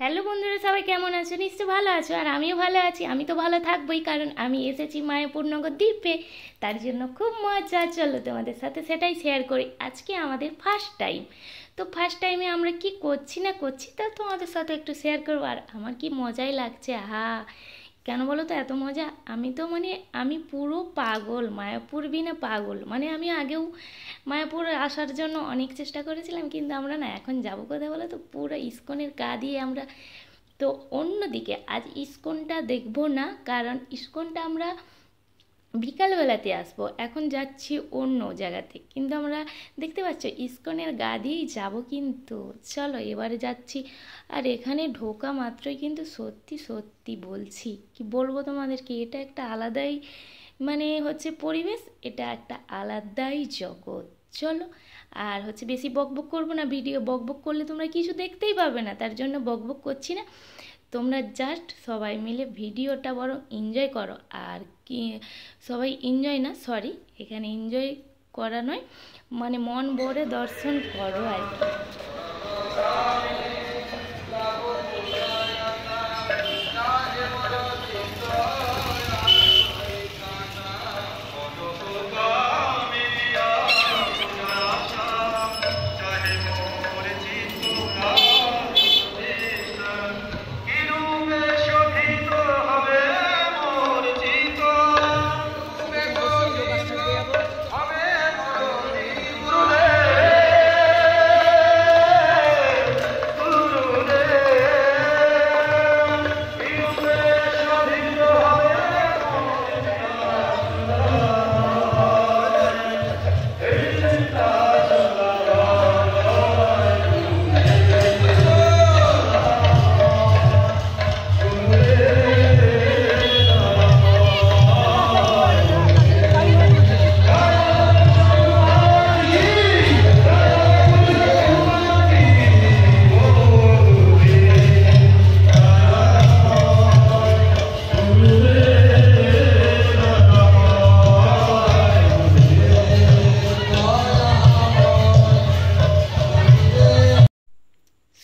Hello বন্ধুরা, সবাই কেমন আছো? নিশ্চয় ভালো আছো। আর আমিও ভালো আছি। আমি তো ভালো থাকবোই, কারণ আমি এসেছি মায়াপুরনগর দ্বীপে। তার জন্য খুব মজা। চলো তোমাদের সাথে সেটাই শেয়ার করি। আজকে আমাদের ফার্স্ট টাইম। তো ফার্স্ট টাইমে আমরা কি করছি না করছি তা তোমাদের সাথে একটু শেয়ার করবো। আর আমার কি মজাই লাগছে। কেন বলো তো এত মজা? আমি পুরো পাগল, মায়াপুর বিনা পাগল। আমি আগেও মায়াপুর আসার জন্য অনেক চেষ্টা করেছিলাম, কিন্তু আমরা না এখন যাবো কোথায় বলো তো? পুরো ইস্কনের গা দিয়ে আমরা। তো অন্যদিকে আজ ইস্কনটা দেখবো না, কারণ ইস্কনটা আমরা বিকালবেলাতে আসবো। এখন যাচ্ছি অন্য জায়গাতে, কিন্তু আমরা দেখতে পাচ্ছ ইস্কনের গা দিয়েই যাবো। কিন্তু চলো এবারে যাচ্ছি। আর এখানে ঢোকা মাত্রই কিন্তু সত্যি সত্যি বলছি, কি বলবো তোমাদেরকে, এটা একটা আলাদাই হচ্ছে পরিবেশ, এটা একটা আলাদাই জগৎ। চলো। আর বেশি বকবক করবো না, ভিডিও বকবক করলে তোমরা কিছু দেখতেই পাবে না, তার জন্য বকবক করছি না। তোমরা জাস্ট সবাই মিলে ভিডিওটা বরং এনজয় করো। আর কি সবাই এনজয় না, সরি, এখানে এনজয় করা নয়, মন ভরে দর্শন করো আর কি।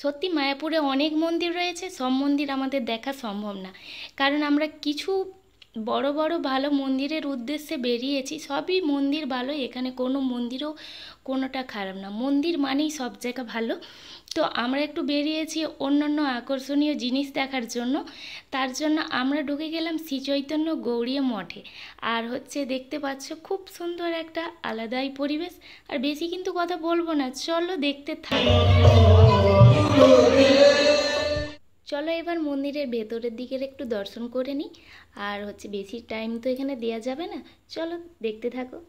সত্যি মায়াপুরে অনেক মন্দির রয়েছে, সব মন্দির আমাদের দেখা সম্ভব না, কারণ আমরা কিছু বড় বড় ভালো মন্দিরের উদ্দেশ্যে বেরিয়েছি। সবই মন্দির ভালো, এখানে কোনো মন্দিরও কোনোটা খারাপ না, মন্দির মানেই সব জায়গা ভালো। তো আমরা একটু বেরিয়েছি অন্যান্য আকর্ষণীয় জিনিস দেখার জন্য। তার জন্য আমরা ঢুকে গেলাম শ্রী চৈতন্য গৌড়ীয় মঠে। আর দেখতে পাচ্ছ খুব সুন্দর একটা আলাদাই পরিবেশ। আর বেশি কিন্তু কথা বলবো না, চলো দেখতে থাকো। চলো এবার মন্দিরের ভেতরের দিকের একটু দর্শন করে নিই। আর বেশি টাইম তো এখানে দেওয়া যাবে না, চলো দেখতে থাকো।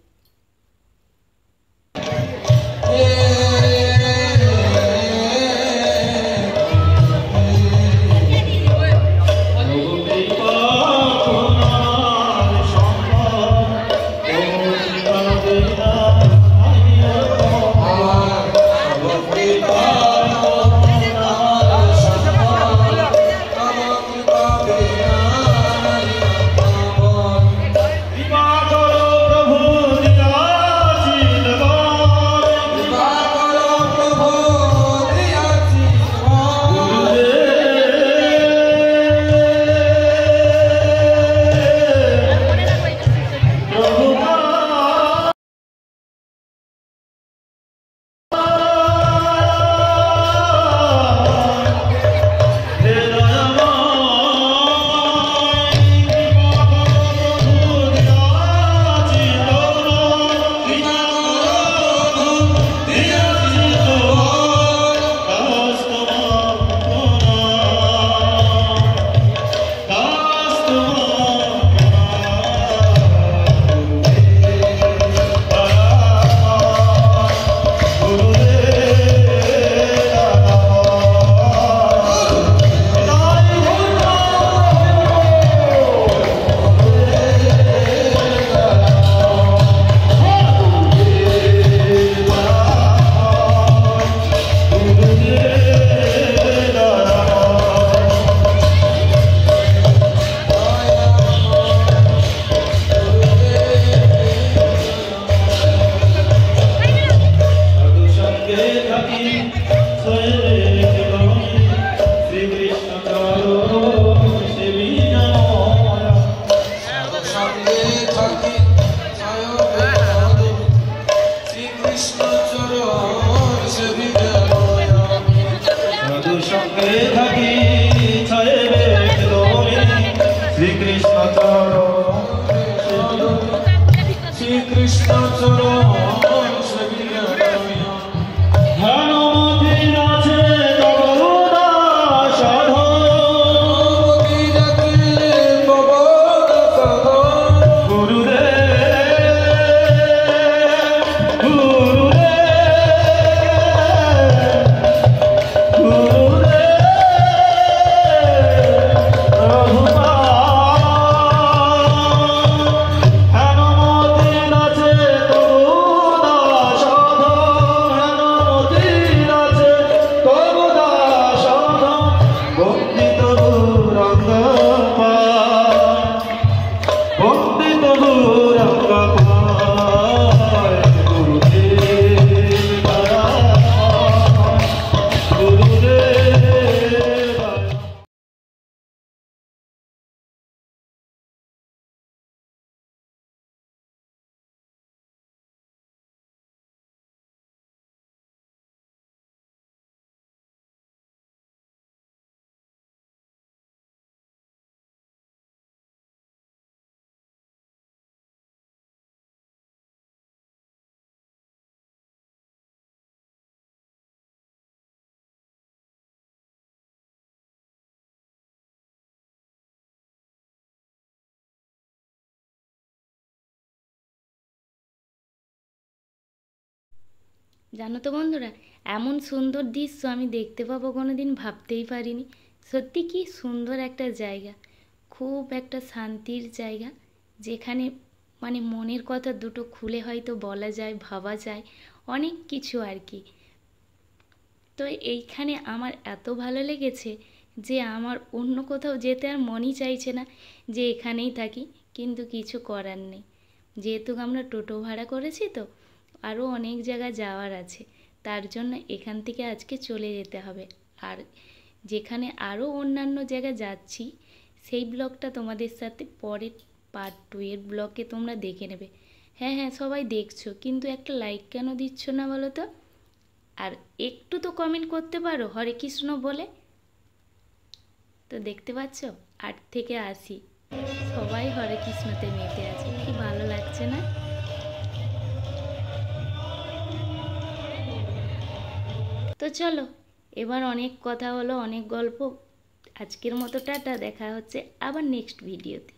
থাকি ছায়ে শ্রীকৃষ্ণ চরণ শ্রীকৃষ্ণ চরণ জানো তো বন্ধুরা, এমন সুন্দর দৃশ্য আমি দেখতে পাবো কোনোদিন ভাবতেই পারিনি। সত্যি কি সুন্দর একটা জায়গা, খুব একটা শান্তির জায়গা, যেখানে মানে মনের কথা দুটো খুলে হয়তো বলা যায়, ভাবা যায় অনেক কিছু আর কি। তো এইখানে আমার এত ভালো লেগেছে যে আমার অন্য কোথাও যেতে আর মনই চাইছে না, যে এখানেই থাকি। কিন্তু কিছু করার নেই, যেহেতু আমরা টোটো ভাড়া করেছি, তো আরও অনেক জায়গা যাওয়ার আছে, তার জন্য এখান থেকে আজকে চলে যেতে হবে। আর যেখানে আরও অন্যান্য জায়গা যাচ্ছি, সেই ব্লগটা তোমাদের সাথে পরের পার্ট 2 এর ব্লগে তোমরা দেখে নেবে। হ্যাঁ হ্যাঁ, সবাই দেখছো, কিন্তু একটা লাইক কেন দিচ্ছ না বলো তো? আর একটু তো কমেন্ট করতে পারো হরে কৃষ্ণ বলে। তো দেখতে পাচ্ছ 8 থেকে 80 সবাই হরে কৃষ্ণতে মেতে আছে, কি ভালো লাগছে না? তো চলো, এবার অনেক কথা হলো, অনেক গল্প, আজকের মতো টাটা। দেখা হচ্ছে আবার নেক্সট ভিডিওতে।